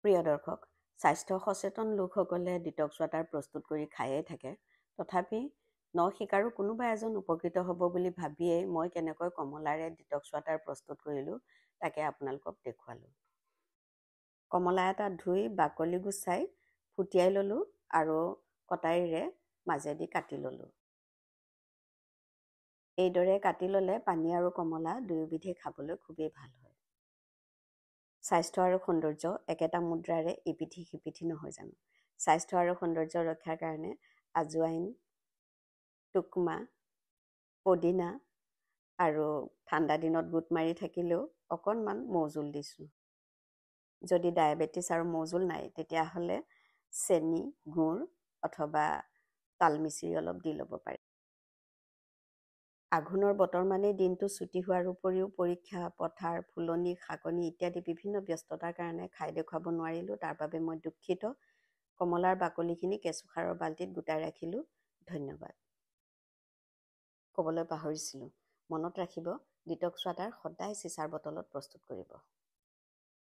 প্ৰিয় দৰ্শক, স্বাস্থ্য সচেতন লোকসকলে ডিটক্স ৱাটাৰ প্ৰস্তুত কৰি খায়েই থাকে। তথাপি নশিকাৰু কোনোবা এজন উপকৃত হ'ব বুলি ভাবিয়েই মই কেনেকৈ কমলাৰে ডিটক্স ৱাটাৰ প্ৰস্তুত কৰিলোঁ তাকে আপোনালোকক দেখুৱালোঁ। কমলা এটা ধুই বাকলি গুচাই ফুটিয়াই ল'লোঁ আৰু কটাৰীৰে মাজেদি কাটি ল'লোঁ। এইদৰে কাটি ল'লে পানী আৰু কমলা দুয়োবিধেই খাবলৈ খুবেই ভাল হয়। স্বাস্থ্য আৰু সৌন্দৰ্য একেটা মুদ্ৰাৰে ইপিঠি সিপিঠি নহয় জানো? স্বাস্থ্য আৰু সৌন্দৰ্য ৰক্ষাৰ কাৰণে আজোৱাইন, টুকমা, পদিনা আৰু ঠাণ্ডা দিনত গোট মাৰি থাকিলেও অকণমান মৌজোল দিছোঁ। যদি ডায়েবেটিছ আৰু মৌজোল নাই তেতিয়াহ'লে চেনি, গুড় অথবা তালমিচিৰি অলপ দি ল'ব পাৰে। আঘোণৰ বতৰ মানেই দিনটো ছুটি হোৱাৰ উপৰিও পৰীক্ষা, পথাৰ, ফুলনি, শাকনি ইত্যাদি বিভিন্ন ব্যস্ততাৰ কাৰণে খাই দেখুৱাব নোৱাৰিলোঁ। তাৰ বাবে মই দুঃখিত। কমলাৰ বাকলিখিনি কেঁচুসাৰৰ বাল্টিত গোটাই ৰাখিলোঁ। ধন্যবাদ। ক'বলৈ পাহৰিছিলোঁ, মনত ৰাখিব ডিটক্স ৱাটাৰ সদায় চিচাৰ বটলত প্ৰস্তুত কৰিব।